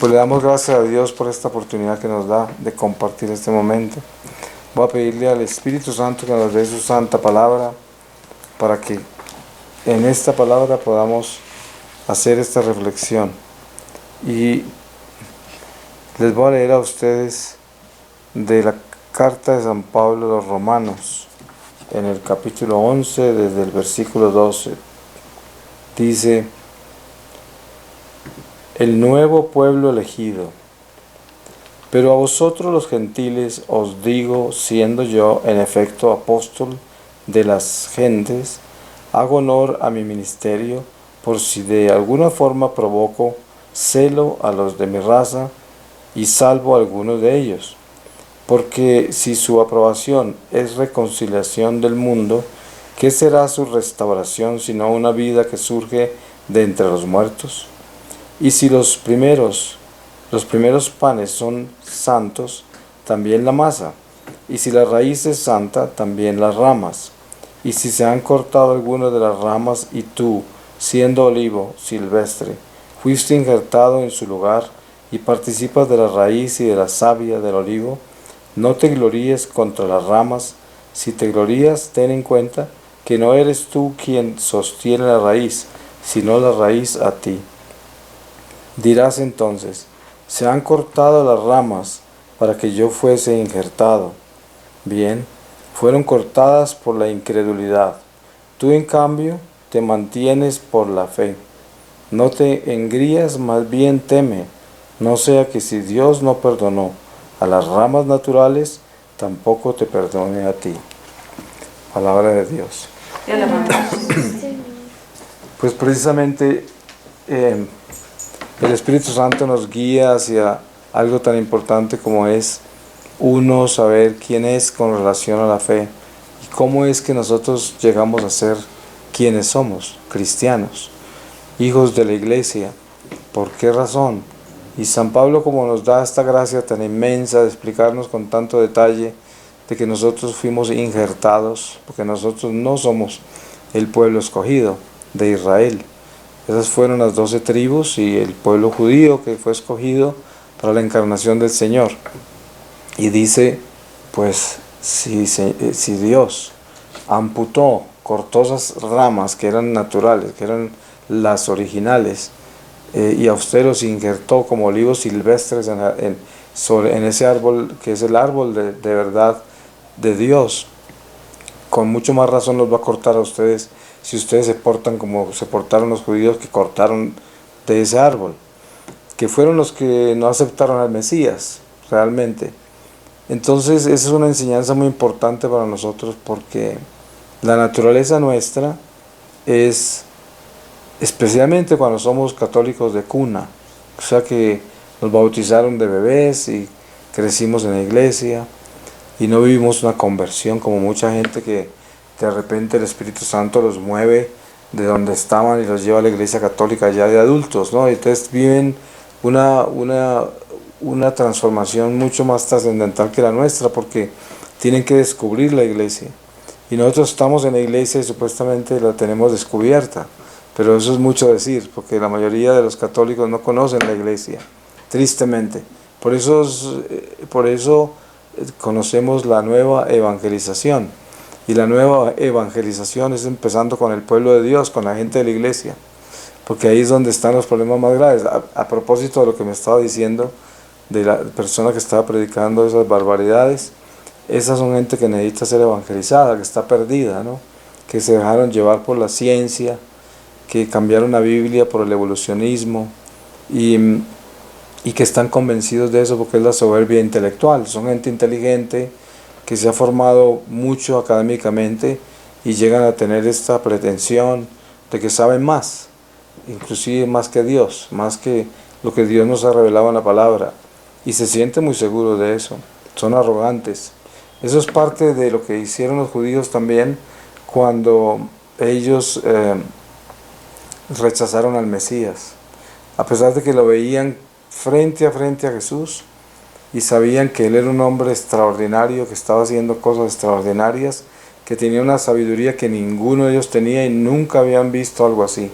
pues le damos gracias a Dios por esta oportunidad que nos da de compartir este momento. Voy a pedirle al Espíritu Santo que nos dé su santa palabra para que en esta palabra podamos hacer esta reflexión. Y les voy a leer a ustedes de la carta de San Pablo a los Romanos, en el capítulo 11, desde el versículo 12. Dice: el nuevo pueblo elegido. Pero a vosotros los gentiles os digo, siendo yo en efecto apóstol de las gentes, hago honor a mi ministerio, por si de alguna forma provoco celo a los de mi raza y salvo a algunos de ellos. Porque si su aprobación es reconciliación del mundo, ¿qué será su restauración sino una vida que surge de entre los muertos? Y si los primeros panes son santos, también la masa. Y si la raíz es santa, también las ramas. Y si se han cortado algunas de las ramas, y tú, siendo olivo silvestre, fuiste injertado en su lugar, y participas de la raíz y de la savia del olivo, no te gloríes contra las ramas. Si te glorías, ten en cuenta que no eres tú quien sostiene la raíz, sino la raíz a ti. Dirás entonces: se han cortado las ramas para que yo fuese injertado. Bien, fueron cortadas por la incredulidad. Tú en cambio te mantienes por la fe. No te engrías, más bien teme, no sea que si Dios no perdonó a las ramas naturales, tampoco te perdone a ti. Palabra de Dios. Pues precisamente el Espíritu Santo nos guía hacia algo tan importante como es uno saber quién es con relación a la fe y cómo es que nosotros llegamos a ser quienes somos, cristianos, hijos de la iglesia. ¿Por qué razón? Y San Pablo, como nos da esta gracia tan inmensa de explicarnos con tanto detalle de que nosotros fuimos injertados, porque nosotros no somos el pueblo escogido de Israel. Esas fueron las 12 tribus y el pueblo judío que fue escogido para la encarnación del Señor. Y dice, pues, si Dios amputó, cortó esas ramas que eran naturales, que eran las originales, y a usted los injertó como olivos silvestres en ese árbol que es el árbol de verdad de Dios, con mucho más razón los va a cortar a ustedes si ustedes se portan como se portaron los judíos que cortaron de ese árbol, que fueron los que no aceptaron al Mesías realmente. Entonces esa es una enseñanza muy importante para nosotros, porque la naturaleza nuestra es, especialmente cuando somos católicos de cuna, o sea que nos bautizaron de bebés y crecimos en la iglesia y no vivimos una conversión como mucha gente que de repente el Espíritu Santo los mueve de donde estaban y los lleva a la iglesia católica ya de adultos, ¿no? Y entonces viven una transformación mucho más trascendental que la nuestra, porque tienen que descubrir la iglesia. Y nosotros estamos en la iglesia y supuestamente la tenemos descubierta, pero eso es mucho decir, porque la mayoría de los católicos no conocen la iglesia, tristemente. Por eso conocemos la nueva evangelización. Y la nueva evangelización es empezando con el pueblo de Dios, con la gente de la iglesia, porque ahí es donde están los problemas más graves. A propósito de lo que me estaba diciendo de la persona que estaba predicando esas barbaridades, esas son gente que necesita ser evangelizada, que está perdida, ¿no? Que se dejaron llevar por la ciencia, que cambiaron la Biblia por el evolucionismo y que están convencidos de eso porque es la soberbia intelectual. Son gente inteligente que se ha formado mucho académicamente y llegan a tener esta pretensión de que saben más, inclusive más que Dios, más que lo que Dios nos ha revelado en la palabra, y se sienten muy seguros de eso, son arrogantes. Eso es parte de lo que hicieron los judíos también cuando ellos rechazaron al Mesías, a pesar de que lo veían frente a Jesús, y sabían que él era un hombre extraordinario, que estaba haciendo cosas extraordinarias, que tenía una sabiduría que ninguno de ellos tenía y nunca habían visto algo así.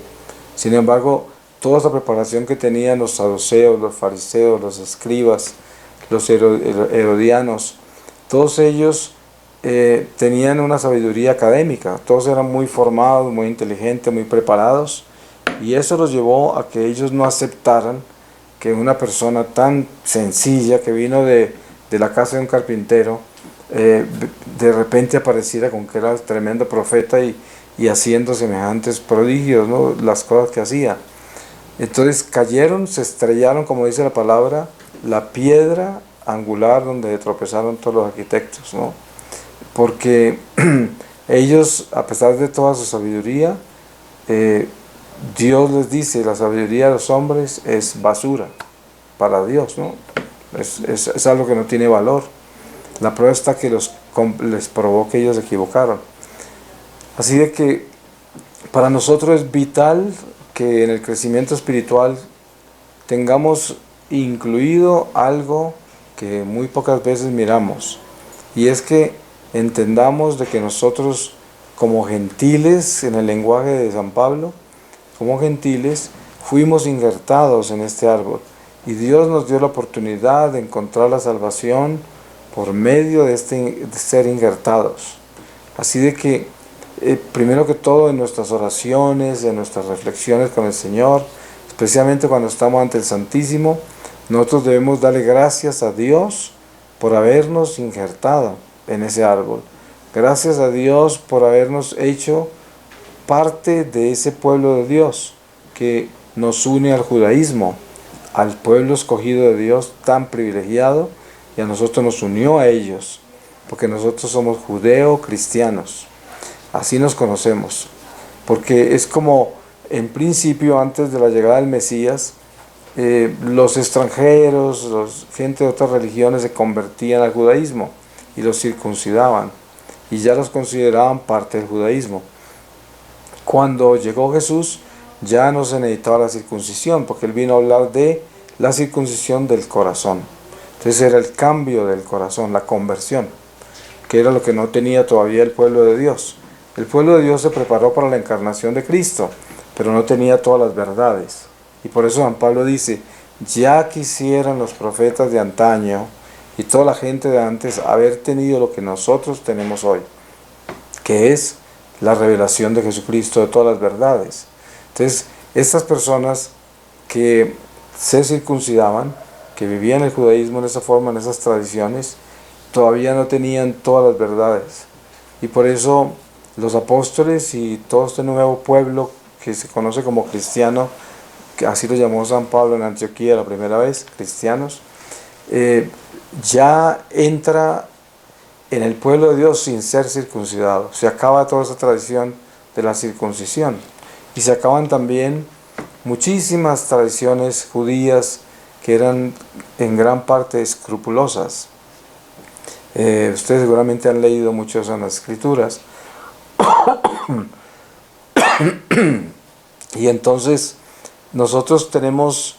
Sin embargo, toda esa preparación que tenían los saduceos, los fariseos, los escribas, los herodianos, todos ellos tenían una sabiduría académica, todos eran muy formados, muy inteligentes, muy preparados, y eso los llevó a que ellos no aceptaran que una persona tan sencilla que vino de la casa de un carpintero, de repente apareciera con que era tremendo profeta y haciendo semejantes prodigios, ¿no? Las cosas que hacía. Entonces cayeron, se estrellaron, como dice la palabra, la piedra angular donde tropezaron todos los arquitectos, ¿no? Porque ellos, a pesar de toda su sabiduría, Dios les dice, la sabiduría de los hombres es basura para Dios, ¿no? Es algo que no tiene valor. La prueba está que les probó que ellos se equivocaron. Así de que para nosotros es vital que en el crecimiento espiritual tengamos incluido algo que muy pocas veces miramos, y es que entendamos de que nosotros como gentiles, en el lenguaje de San Pablo, como gentiles fuimos injertados en este árbol, y Dios nos dio la oportunidad de encontrar la salvación por medio de ser injertados. Así de que primero que todo en nuestras oraciones, en nuestras reflexiones con el Señor, especialmente cuando estamos ante el Santísimo, nosotros debemos darle gracias a Dios por habernos injertado en ese árbol. Gracias a Dios por habernos hecho parte de ese pueblo de Dios que nos une al judaísmo, al pueblo escogido de Dios tan privilegiado, y a nosotros nos unió a ellos, porque nosotros somos judeo-cristianos. Así nos conocemos, porque es como en principio, antes de la llegada del Mesías, los extranjeros, gente de otras religiones se convertían al judaísmo y los circuncidaban y ya los consideraban parte del judaísmo. Cuando llegó Jesús ya no se necesitaba la circuncisión, porque Él vino a hablar de la circuncisión del corazón. Entonces era el cambio del corazón, la conversión, que era lo que no tenía todavía el pueblo de Dios. El pueblo de Dios se preparó para la encarnación de Cristo, pero no tenía todas las verdades. Y por eso San Pablo dice, ya quisieran los profetas de antaño y toda la gente de antes haber tenido lo que nosotros tenemos hoy, que es la revelación de Jesucristo, de todas las verdades. Entonces, estas personas que se circuncidaban, que vivían el judaísmo en esa forma, en esas tradiciones, todavía no tenían todas las verdades. Y por eso los apóstoles y todo este nuevo pueblo que se conoce como cristiano, que así lo llamó San Pablo en Antioquía la primera vez, cristianos, ya entra en el pueblo de Dios sin ser circuncidado. Se acaba toda esa tradición de la circuncisión y se acaban también muchísimas tradiciones judías que eran en gran parte escrupulosas. Ustedes seguramente han leído mucho eso en las escrituras. Y entonces nosotros tenemos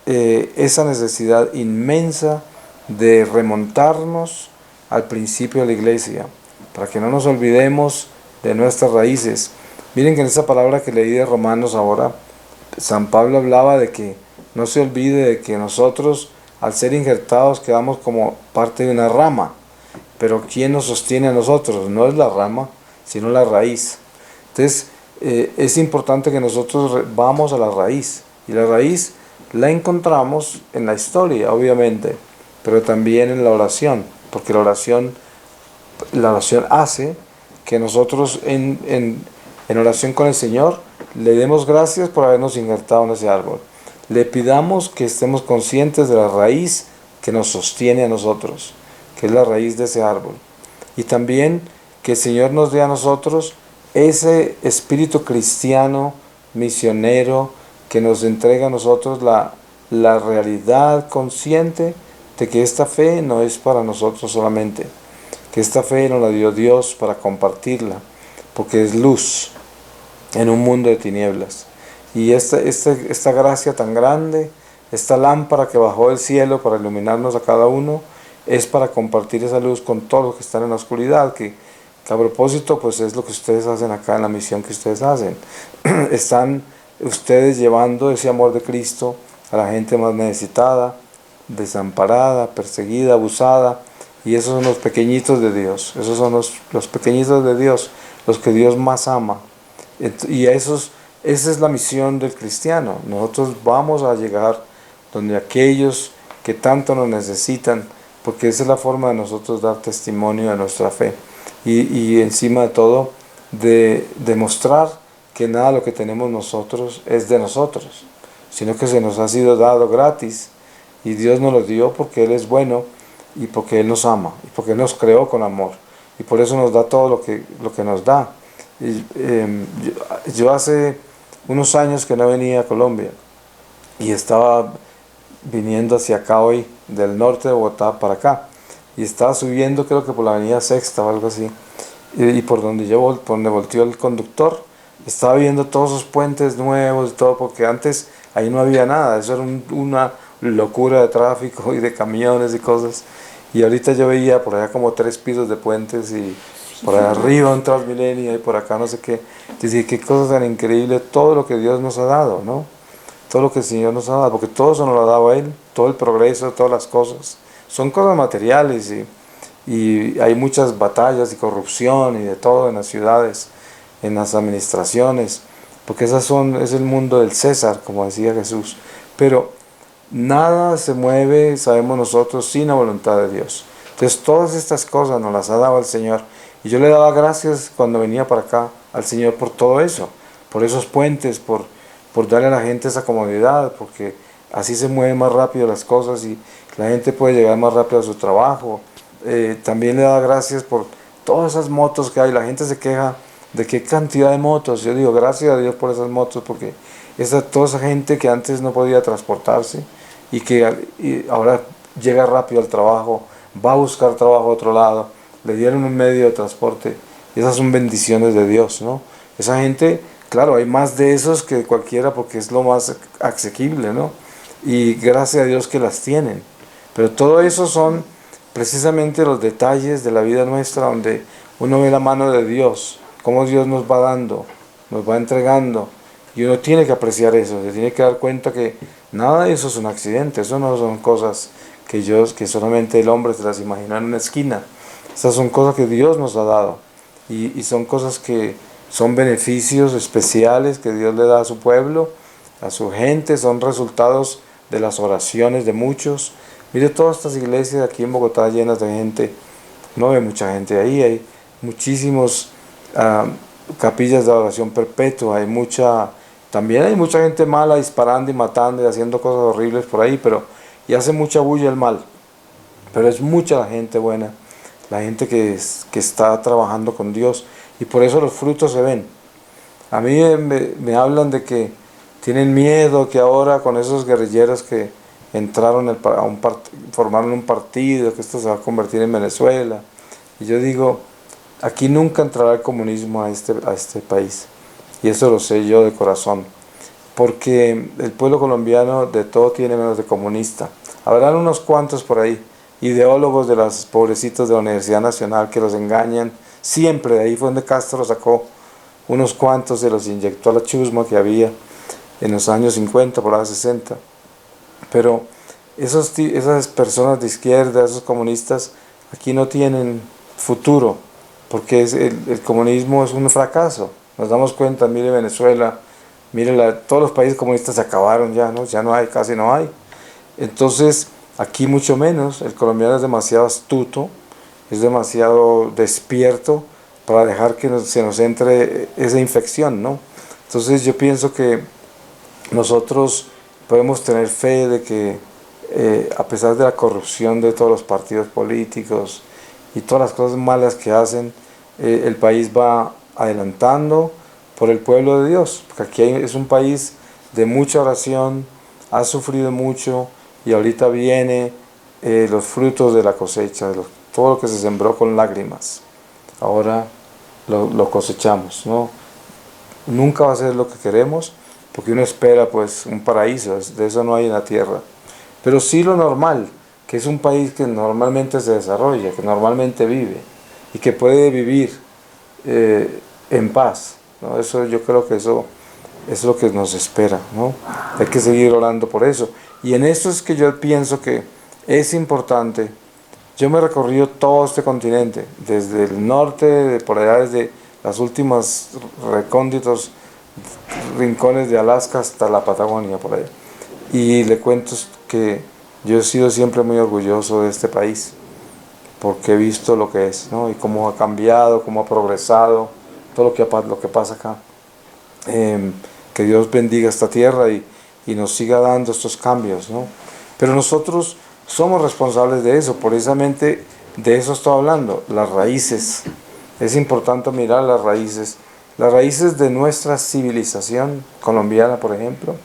esa necesidad inmensa de remontarnos al principio de la iglesia, para que no nos olvidemos de nuestras raíces. Miren que en esa palabra que leí de Romanos ahora, San Pablo hablaba de que no se olvide de que nosotros, al ser injertados, quedamos como parte de una rama. Pero ¿quién nos sostiene a nosotros? No es la rama, sino la raíz. Entonces, es importante que nosotros vamos a la raíz. Y la raíz la encontramos en la historia, obviamente, pero también en la oración. Porque la oración hace que nosotros en oración con el Señor le demos gracias por habernos injertado en ese árbol. Le pidamos que estemos conscientes de la raíz que nos sostiene a nosotros, que es la raíz de ese árbol. Y también que el Señor nos dé a nosotros ese espíritu cristiano, misionero, que nos entrega a nosotros la realidad consciente de que esta fe no es para nosotros solamente, que esta fe nos la dio Dios para compartirla, porque es luz en un mundo de tinieblas. Y esta gracia tan grande, esta lámpara que bajó del cielo para iluminarnos a cada uno, es para compartir esa luz con todos los que están en la oscuridad, que a propósito pues es lo que ustedes hacen acá en la misión que ustedes hacen. Están ustedes llevando ese amor de Cristo a la gente más necesitada, desamparada, perseguida, abusada. Y esos son los pequeñitos de Dios, esos son los pequeñitos de Dios, los que Dios más ama. Y esa es la misión del cristiano. Nosotros vamos a llegar donde aquellos que tanto nos necesitan, porque esa es la forma de nosotros dar testimonio de nuestra fe. Y encima de todo, de demostrar que nada de lo que tenemos nosotros es de nosotros, sino que se nos ha sido dado gratis, y Dios nos lo dio porque Él es bueno, y porque Él nos ama, y porque Él nos creó con amor, y por eso nos da todo lo que nos da. Y, yo hace unos años que no venía a Colombia, y estaba viniendo hacia acá hoy, del norte de Bogotá para acá, y estaba subiendo, creo que por la avenida Sexta o algo así, y por donde por donde volteó el conductor, estaba viendo todos esos puentes nuevos y todo, porque antes ahí no había nada, eso era una locura de tráfico y de camiones y cosas, y ahorita yo veía por allá como 3 pisos de puentes, y por allá arriba un Transmilenio y por acá no sé qué. Dice, qué cosa tan increíble todo lo que Dios nos ha dado, ¿no? Todo lo que el Señor nos ha dado, porque todo eso nos lo ha dado Él, todo el progreso, todas las cosas, son cosas materiales, y hay muchas batallas y corrupción y de todo en las ciudades, en las administraciones, porque es el mundo del César, como decía Jesús. Pero nada se mueve, sabemos nosotros, sin la voluntad de Dios. Entonces todas estas cosas nos las ha dado el Señor, y yo le daba gracias cuando venía para acá al Señor por todo eso, por esos puentes, por darle a la gente esa comodidad, porque así se mueven más rápido las cosas y la gente puede llegar más rápido a su trabajo. También le da gracias por todas esas motos que hay. La gente se queja de qué cantidad de motos. Yo digo, gracias a Dios por esas motos, porque toda esa gente que antes no podía transportarse y que ahora llega rápido al trabajo, va a buscar trabajo a otro lado, le dieron un medio de transporte, y esas son bendiciones de Dios, ¿no? Esa gente, claro, hay más de esos que cualquiera porque es lo más asequible, ¿no? Y gracias a Dios que las tienen. Pero todo eso son precisamente los detalles de la vida nuestra, donde uno ve la mano de Dios, cómo Dios nos va dando, nos va entregando, y uno tiene que apreciar eso, se tiene que dar cuenta que nada de eso es un accidente, eso no son cosas que solamente el hombre se las imagina en una esquina. Esas son cosas que Dios nos ha dado, y son cosas que son beneficios especiales que Dios le da a su pueblo, a su gente, son resultados de las oraciones de muchos. Mire todas estas iglesias aquí en Bogotá llenas de gente, no ve mucha gente ahí, hay muchísimos capillas de oración perpetua, también hay mucha gente mala disparando y matando y haciendo cosas horribles por ahí, y hace mucha bulla el mal, pero es mucha la gente buena, la gente que está trabajando con Dios, y por eso los frutos se ven. A mí me hablan de que tienen miedo, que ahora con esos guerrilleros que entraron formaron un partido, que esto se va a convertir en Venezuela. Y yo digo, aquí nunca entrará el comunismo a este país. Y eso lo sé yo de corazón. Porque el pueblo colombiano de todo tiene menos de comunista. Habrán unos cuantos por ahí, ideólogos de los pobrecitos de la Universidad Nacional que los engañan. Siempre, de ahí fue donde Castro sacó unos cuantos, se los inyectó a la chusma que había en los años 50, por ahí 60. Pero esas personas de izquierda, esos comunistas, aquí no tienen futuro, porque el comunismo es un fracaso. Nos damos cuenta, mire Venezuela, mire todos los países comunistas se acabaron ya, ¿no? Ya no hay, casi no hay. Entonces, aquí mucho menos. El colombiano es demasiado astuto, es demasiado despierto para dejar que se nos entre esa infección, ¿no? Entonces yo pienso que nosotros podemos tener fe de que a pesar de la corrupción de todos los partidos políticos y todas las cosas malas que hacen, el país va adelantando por el pueblo de Dios, porque aquí es un país de mucha oración, ha sufrido mucho, y ahorita viene los frutos de la cosecha, todo lo que se sembró con lágrimas, ahora lo cosechamos, ¿no? Nunca va a ser lo que queremos, porque uno espera pues un paraíso, de eso no hay en la tierra, pero sí lo normal, que es un país que normalmente se desarrolla, que normalmente vive, y que puede vivir en paz, ¿no? Eso, yo creo que eso es lo que nos espera, ¿no? Hay que seguir orando por eso. Y en esto es que yo pienso que es importante. Yo me he recorrido todo este continente, desde el norte, por allá desde las últimas recónditos rincones de Alaska hasta la Patagonia, por allá. Y le cuento que yo he sido siempre muy orgulloso de este país, porque he visto lo que es, ¿no? Y cómo ha cambiado, cómo ha progresado, todo lo que pasa acá. Que Dios bendiga esta tierra y nos siga dando estos cambios, ¿no? Pero nosotros somos responsables de eso, precisamente de eso estoy hablando, las raíces. Es importante mirar las raíces de nuestra civilización colombiana, por ejemplo,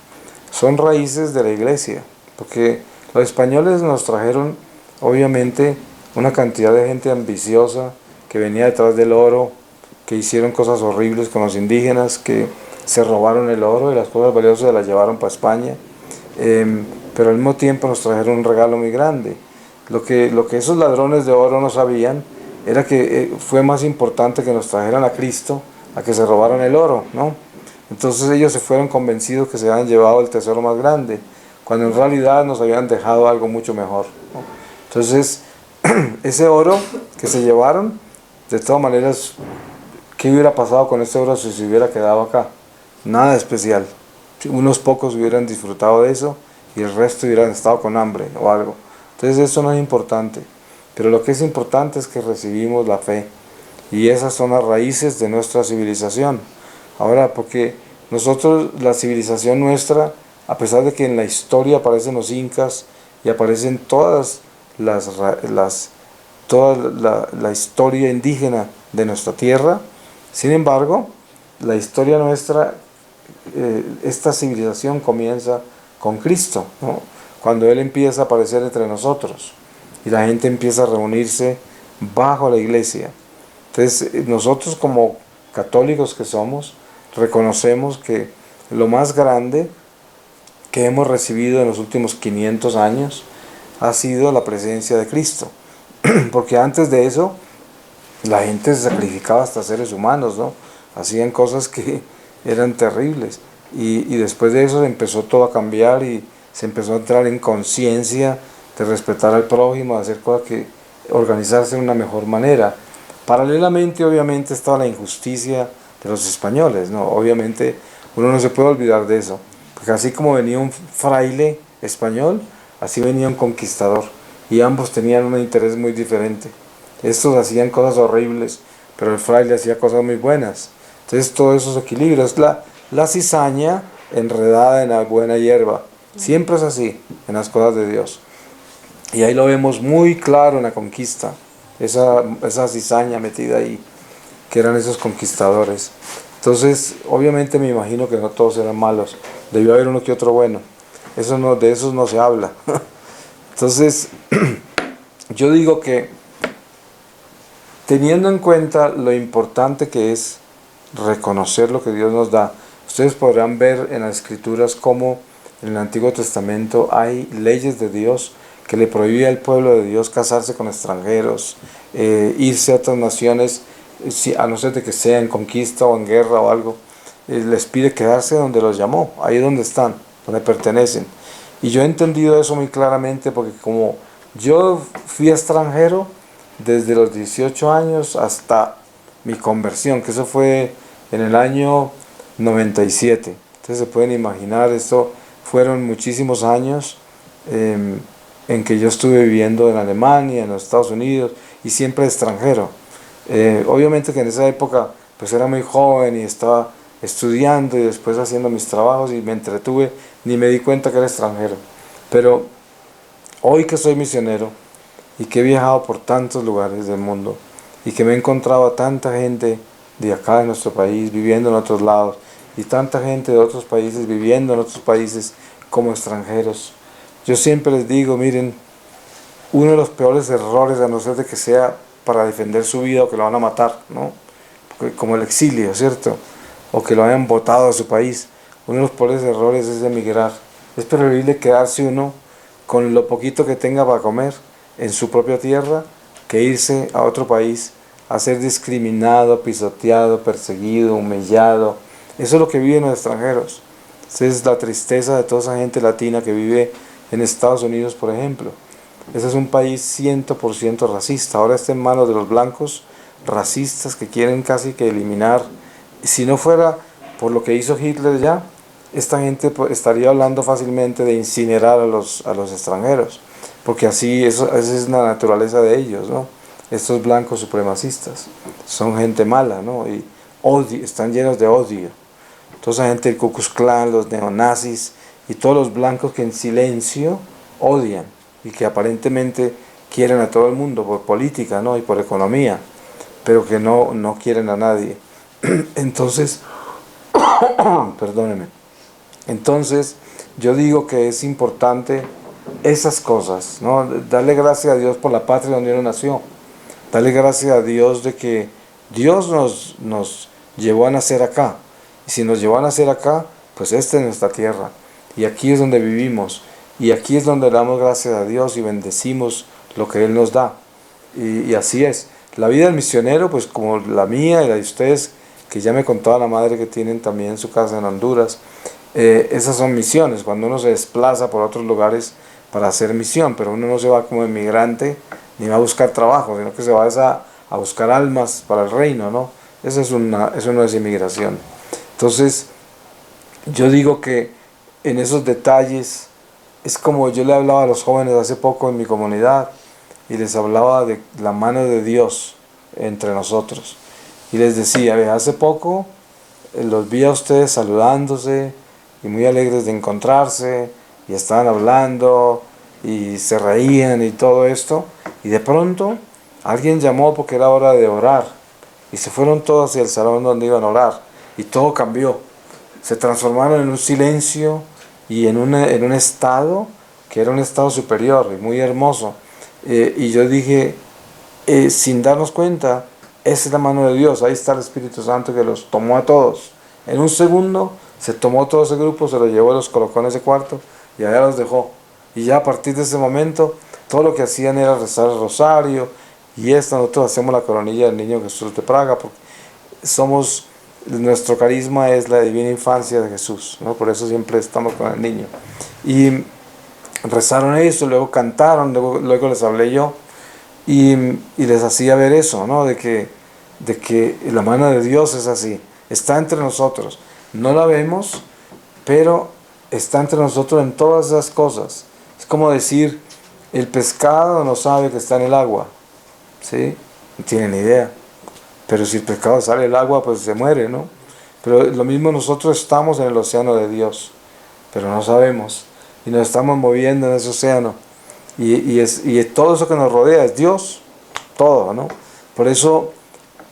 son raíces de la iglesia, porque los españoles nos trajeron, obviamente, una cantidad de gente ambiciosa que venía detrás del oro, que hicieron cosas horribles con los indígenas, que se robaron el oro y las cosas valiosas se las llevaron para España, pero al mismo tiempo nos trajeron un regalo muy grande. Lo que esos ladrones de oro no sabían era que fue más importante que nos trajeran a Cristo a que se robaran el oro, ¿no? Entonces ellos se fueron convencidos que se habían llevado el tesoro más grande, cuando en realidad nos habían dejado algo mucho mejor, ¿no? Entonces, ese oro que se llevaron, de todas maneras, ¿qué hubiera pasado con ese oro si se hubiera quedado acá? Nada especial. Unos pocos hubieran disfrutado de eso y el resto hubieran estado con hambre o algo. Entonces eso no es importante. Pero lo que es importante es que recibimos la fe. Y esas son las raíces de nuestra civilización. Ahora, porque nosotros, la civilización nuestra, a pesar de que en la historia aparecen los incas y aparecen toda la historia indígena de nuestra tierra, sin embargo, la historia nuestra, esta civilización comienza con Cristo, ¿no? Cuando Él empieza a aparecer entre nosotros y la gente empieza a reunirse bajo la iglesia. Entonces, nosotros como católicos que somos, reconocemos que lo más grande que hemos recibido en los últimos 500 años ha sido la presencia de Cristo. Porque antes de eso, la gente se sacrificaba hasta seres humanos, ¿no? Hacían cosas que eran terribles. Y después de eso empezó todo a cambiar y se empezó a entrar en conciencia de respetar al prójimo, de hacer cosas que organizarse de una mejor manera. Paralelamente, obviamente, estaba la injusticia de los españoles, ¿no? Obviamente, uno no se puede olvidar de eso. Porque así como venía un fraile español, así venía un conquistador. Y ambos tenían un interés muy diferente. Estos hacían cosas horribles, pero el fraile hacía cosas muy buenas. Entonces todo eso se equilibra. Es la cizaña enredada en la buena hierba. Siempre es así en las cosas de Dios. Y ahí lo vemos muy claro en la conquista. Esa cizaña metida ahí, que eran esos conquistadores. Entonces, obviamente me imagino que no todos eran malos. Debió haber uno que otro bueno. De esos no se habla. Entonces, yo digo que teniendo en cuenta lo importante que es reconocer lo que Dios nos da, ustedes podrán ver en las Escrituras cómo en el Antiguo Testamento hay leyes de Dios que le prohíbe al pueblo de Dios casarse con extranjeros, irse a otras naciones, a no ser de que sea en conquista o en guerra o algo, les pide quedarse donde los llamó, ahí donde están, donde pertenecen. Y yo he entendido eso muy claramente porque como yo fui extranjero desde los 18 años hasta mi conversión, que eso fue en el año 97. Entonces se pueden imaginar, esto fueron muchísimos años en que yo estuve viviendo en Alemania, en los Estados Unidos y siempre extranjero. Obviamente que en esa época pues era muy joven y estaba estudiando y después haciendo mis trabajos y me entretuve, ni me di cuenta que era extranjero. Pero hoy que soy misionero y que he viajado por tantos lugares del mundo y que me he encontrado a tanta gente de acá de nuestro país viviendo en otros lados y tanta gente de otros países viviendo en otros países como extranjeros, yo siempre les digo, miren, uno de los peores errores, a no ser de que sea para defender su vida o que lo van a matar, ¿no? Como el exilio, ¿cierto? O que lo hayan botado a su país. Uno de los peores errores es emigrar. Es preferible quedarse uno con lo poquito que tenga para comer en su propia tierra que irse a otro país a ser discriminado, pisoteado, perseguido, humillado, Eso es lo que viven los extranjeros. Esa es la tristeza de toda esa gente latina que vive en Estados Unidos, por ejemplo. Ese es un país 100% racista. Ahora está en manos de los blancos racistas que quieren casi que eliminar. Si no fuera por lo que hizo Hitler ya, esta gente estaría hablando fácilmente de incinerar a los extranjeros, porque así esa es la naturaleza de ellos, ¿no? Estos blancos supremacistas son gente mala, ¿no? Y están llenos de odio. Toda esa gente del Ku Klux Klan, los neonazis y todos los blancos que en silencio odian y que aparentemente quieren a todo el mundo por política, ¿no? Y por economía, pero que no quieren a nadie. Entonces, perdóneme. Entonces, yo digo que es importante esas cosas, ¿no? Darle gracias a Dios por la patria donde uno nació. Darle gracias a Dios de que Dios nos llevó a nacer acá. Y si nos llevó a nacer acá, pues esta es nuestra tierra. Y aquí es donde vivimos. Y aquí es donde damos gracias a Dios y bendecimos lo que Él nos da. Y así es. La vida del misionero, pues como la mía y la de ustedes, que ya me contaba la madre que tienen también su casa en Honduras, esas son misiones, cuando uno se desplaza por otros lugares para hacer misión, pero uno no se va como inmigrante ni va a buscar trabajo, sino que se va a buscar almas para el reino, ¿no? Eso no es inmigración. Entonces, yo digo que en esos detalles, es como yo le hablaba a los jóvenes hace poco en mi comunidad, y les hablaba de la mano de Dios entre nosotros. Y les decía, hace poco los vi a ustedes saludándose y muy alegres de encontrarse, y estaban hablando y se reían y todo esto, y de pronto alguien llamó porque era hora de orar, y se fueron todos hacia el salón donde iban a orar, y todo cambió. Se transformaron en un silencio y en un estado que era un estado superior y muy hermoso. Y yo dije, sin darnos cuenta, esa es la mano de Dios, ahí está el Espíritu Santo que los tomó a todos. En un segundo se tomó todo ese grupo, se los llevó, los colocó en ese cuarto y allá los dejó. Y ya a partir de ese momento, todo lo que hacían era rezar el rosario, y nosotros hacemos la coronilla del Niño Jesús de Praga, porque nuestro carisma es la divina infancia de Jesús, ¿no? Por eso siempre estamos con el niño. Y rezaron eso, luego cantaron, luego les hablé yo, y les hacía ver eso, ¿no? De que la mano de Dios es así, está entre nosotros, no la vemos, pero está entre nosotros en todas esas cosas. Es como decir, el pescado no sabe que está en el agua, ¿sí? No tiene ni idea, pero si el pescado sale del agua, pues se muere, ¿no? Pero lo mismo, nosotros estamos en el océano de Dios, pero no sabemos, y nos estamos moviendo en ese océano, y todo eso que nos rodea es Dios, todo, ¿no? Por eso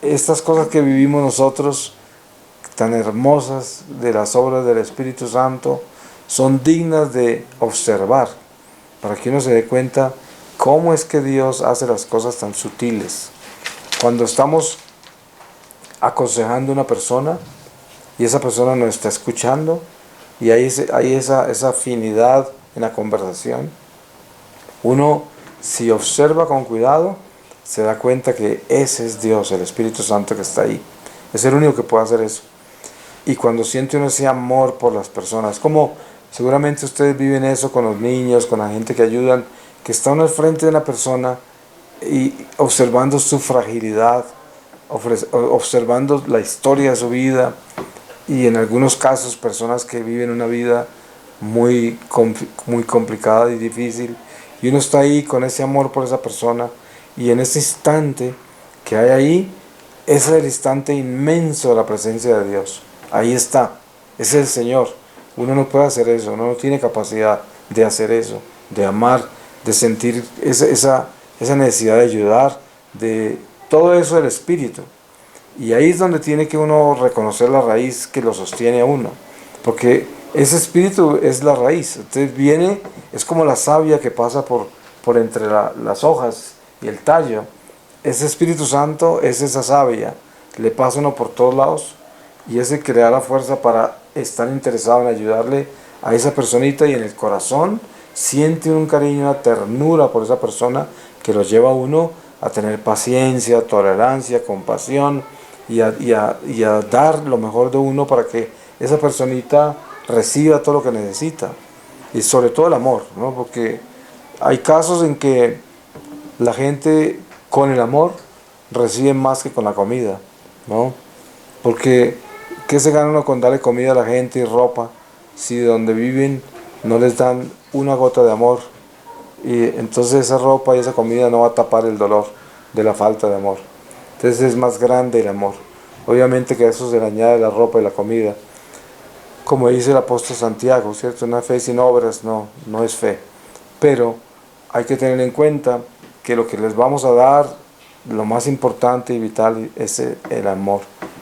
estas cosas que vivimos nosotros, tan hermosas, de las obras del Espíritu Santo, son dignas de observar, para que uno se dé cuenta cómo es que Dios hace las cosas tan sutiles. Cuando estamos aconsejando a una persona y esa persona nos está escuchando, y hay esa afinidad en la conversación, uno, si observa con cuidado, se da cuenta que ese es Dios, el Espíritu Santo que está ahí. Es el único que puede hacer eso. Y cuando siente uno ese amor por las personas, como seguramente ustedes viven eso con los niños, con la gente que ayudan, que está uno al frente de una persona y observando su fragilidad, observando la historia de su vida, y en algunos casos personas que viven una vida muy complicada y difícil, y uno está ahí con ese amor por esa persona, y en ese instante que hay ahí, ese es el instante inmenso de la presencia de Dios. Ahí está, ese es el Señor. Uno no puede hacer eso, uno no tiene capacidad de hacer eso, de amar, de sentir esa necesidad de ayudar, de todo eso del Espíritu. Y ahí es donde tiene que uno reconocer la raíz que lo sostiene a uno, porque ese Espíritu es la raíz. Entonces viene, es como la savia que pasa por entre las hojas y el tallo. Ese Espíritu Santo es esa savia, le pasa uno por todos lados, y es el que le da la fuerza para estar interesado en ayudarle a esa personita, y en el corazón siente un cariño, una ternura por esa persona que lo lleva a uno a tener paciencia, tolerancia, compasión, y a dar lo mejor de uno para que esa personita reciba todo lo que necesita. Y sobre todo el amor, ¿no? Porque hay casos en que la gente con el amor recibe más que con la comida, ¿no? Porque ¿qué se gana uno con darle comida a la gente y ropa si de donde viven no les dan una gota de amor? Y entonces esa ropa y esa comida no va a tapar el dolor de la falta de amor. Entonces es más grande el amor. Obviamente que a eso se le añade la ropa y la comida. Como dice el apóstol Santiago, ¿cierto? Una fe sin obras no es fe. Pero hay que tener en cuenta que lo que les vamos a dar, lo más importante y vital es el amor.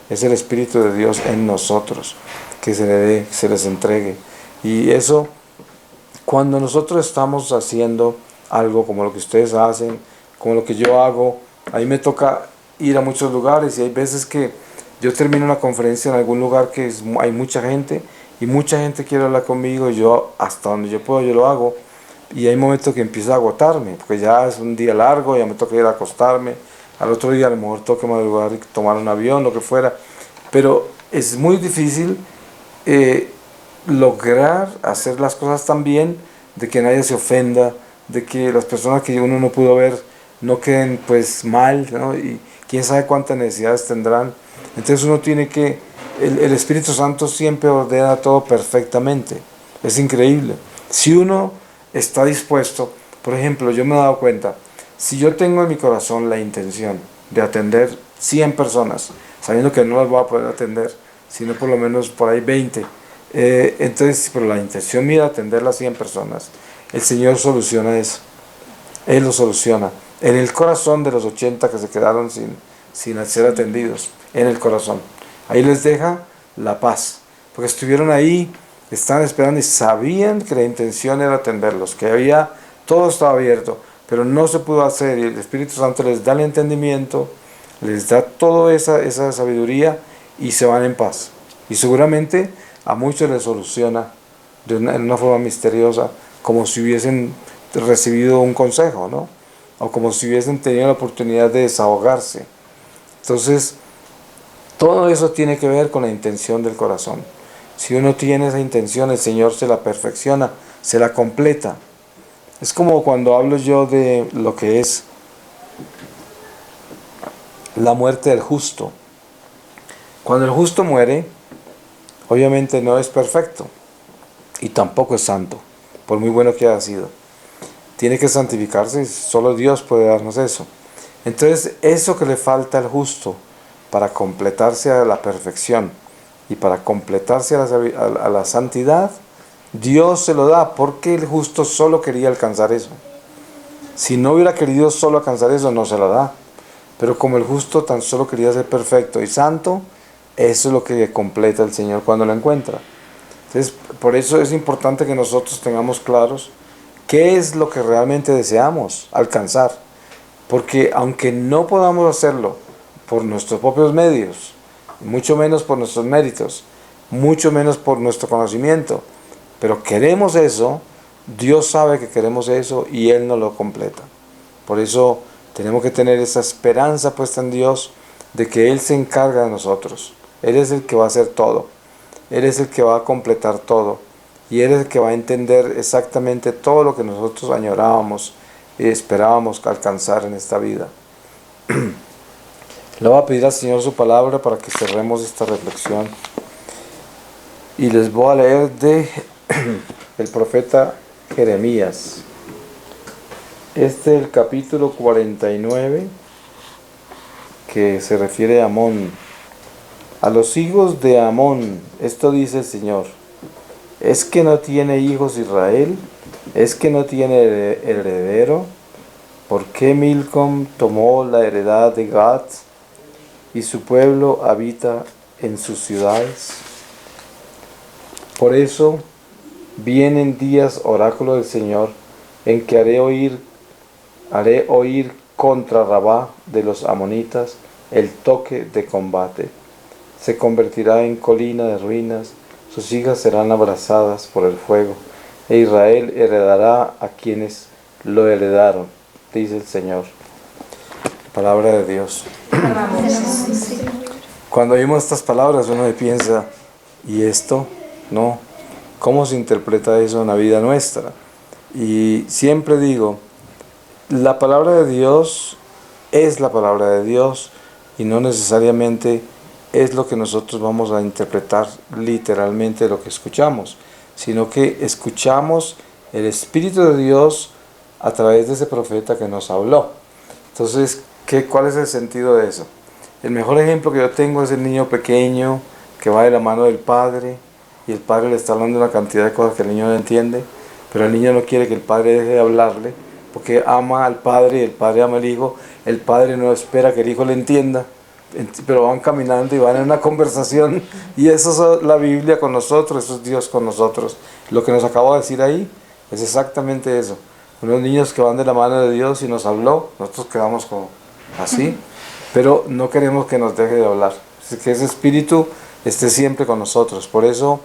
Es el Espíritu de Dios en nosotros, que se le dé, se les entregue. Y eso, cuando nosotros estamos haciendo algo como lo que ustedes hacen, como lo que yo hago, a mí me toca ir a muchos lugares y hay veces que yo termino una conferencia en algún lugar que hay mucha gente y mucha gente quiere hablar conmigo y yo hasta donde yo puedo yo lo hago y hay momentos que empiezo a agotarme porque ya es un día largo, ya me toca ir a acostarme, al otro día a lo mejor toca madrugar y tomar un avión, lo que fuera, pero es muy difícil lograr hacer las cosas tan bien de que nadie se ofenda, de que las personas que uno no pudo ver no queden pues mal, ¿no? Y quién sabe cuántas necesidades tendrán. Entonces uno tiene que, el Espíritu Santo siempre ordena todo perfectamente, es increíble. Si uno está dispuesto, por ejemplo, yo me he dado cuenta, si yo tengo en mi corazón la intención de atender 100 personas, sabiendo que no las voy a poder atender, sino por lo menos por ahí 20, entonces, pero la intención mía de atender las 100 personas, el Señor soluciona eso, Él lo soluciona, en el corazón de los 80 que se quedaron sin ser atendidos, en el corazón, ahí les deja la paz, porque estuvieron ahí, estaban esperando y sabían que la intención era atenderlos, que todo estaba abierto, pero no se pudo hacer y el Espíritu Santo les da el entendimiento, les da toda esa sabiduría y se van en paz. Y seguramente a muchos les soluciona en una forma misteriosa, como si hubiesen recibido un consejo, ¿no? O como si hubiesen tenido la oportunidad de desahogarse. Entonces, todo eso tiene que ver con la intención del corazón. Si uno tiene esa intención, el Señor se la perfecciona, se la completa. Es como cuando hablo yo de lo que es la muerte del justo. Cuando el justo muere, obviamente no es perfecto y tampoco es santo, por muy bueno que haya sido. Tiene que santificarse y solo Dios puede darnos eso. Entonces, eso que le falta al justo para completarse a la perfección y para completarse a la santidad, Dios se lo da porque el justo solo quería alcanzar eso. Si no hubiera querido solo alcanzar eso, no se lo da. Pero como el justo tan solo quería ser perfecto y santo, eso es lo que completa el Señor cuando lo encuentra. Entonces, por eso es importante que nosotros tengamos claros qué es lo que realmente deseamos alcanzar. Porque aunque no podamos hacerlo por nuestros propios medios, mucho menos por nuestros méritos, mucho menos por nuestro conocimiento, pero queremos eso, Dios sabe que queremos eso y Él nos lo completa. Por eso tenemos que tener esa esperanza puesta en Dios de que Él se encarga de nosotros. Él es el que va a hacer todo. Él es el que va a completar todo. Y Él es el que va a entender exactamente todo lo que nosotros añorábamos y esperábamos alcanzar en esta vida. Le voy a pedir al Señor su palabra para que cerremos esta reflexión. Y les voy a leer de el profeta Jeremías. Este es el capítulo 49 que se refiere a Amón. A los hijos de Amón, esto dice el Señor: ¿es que no tiene hijos Israel? ¿Es que no tiene heredero? ¿Por qué Milcom tomó la heredad de Gad y su pueblo habita en sus ciudades? Por eso vienen días, oráculo del Señor, en que haré oír contra Rabá de los amonitas el toque de combate. Se convertirá en colina de ruinas, sus hijas serán abrazadas por el fuego, e Israel heredará a quienes lo heredaron, dice el Señor. Palabra de Dios. cuando oímos estas palabras uno piensa, ¿y esto? No. ¿Cómo se interpreta eso en la vida nuestra? Y siempre digo, la palabra de Dios es la palabra de Dios y no necesariamente es lo que nosotros vamos a interpretar literalmente lo que escuchamos, sino que escuchamos el Espíritu de Dios a través de ese profeta que nos habló. Entonces, ¿cuál es el sentido de eso? El mejor ejemplo que yo tengo es el niño pequeño que va de la mano del padre y el padre le está hablando de una cantidad de cosas que el niño no entiende, pero el niño no quiere que el padre deje de hablarle porque ama al padre y el padre ama al hijo. El padre no espera que el hijo le entienda, pero van caminando y van en una conversación, y eso es la Biblia con nosotros, eso es Dios con nosotros. Lo que nos acabo de decir ahí es exactamente eso. Unos niños que van de la mano de Dios y nos habló, nosotros quedamos como así, pero no queremos que nos deje de hablar, que ese espíritu esté siempre con nosotros. Por eso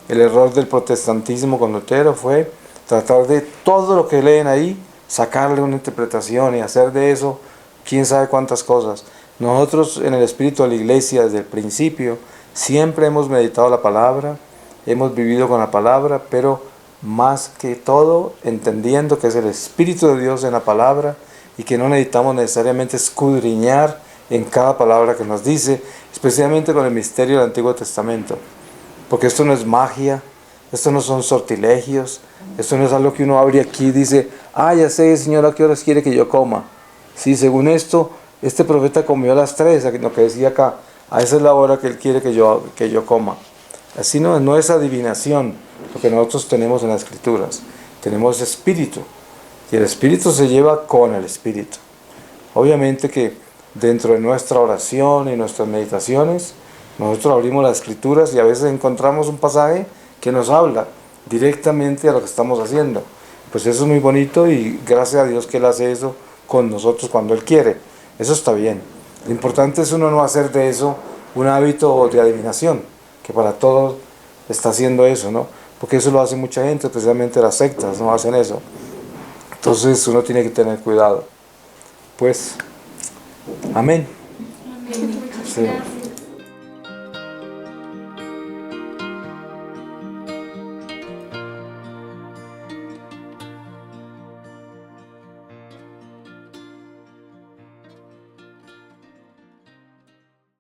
el error del protestantismo con Lutero fue tratar de todo lo que leen ahí, sacarle una interpretación y hacer de eso quién sabe cuántas cosas. Nosotros en el espíritu de la iglesia desde el principio siempre hemos meditado la palabra, hemos vivido con la palabra, pero más que todo entendiendo que es el Espíritu de Dios en la palabra y que no necesitamos necesariamente escudriñar en cada palabra que nos dice, especialmente con el misterio del Antiguo Testamento, porque esto no es magia, esto no son sortilegios, esto no es algo que uno abre aquí y dice, ya sé, Señor, ¿a qué horas quiere que yo coma? Sí, según esto, este profeta comió a las 3, lo que decía acá, a esa es la hora que él quiere que yo coma. Así no es adivinación lo que nosotros tenemos en las Escrituras, tenemos espíritu, y el espíritu se lleva con el espíritu. Obviamente que dentro de nuestra oración y nuestras meditaciones, nosotros abrimos las Escrituras y a veces encontramos un pasaje que nos habla directamente a lo que estamos haciendo. Pues eso es muy bonito y gracias a Dios que Él hace eso con nosotros cuando Él quiere. Eso está bien. Lo importante es uno no hacer de eso un hábito de adivinación, que para todos está haciendo eso, ¿no? Porque eso lo hace mucha gente, especialmente las sectas, no hacen eso. Entonces uno tiene que tener cuidado. Pues, amén. Amén. Sí.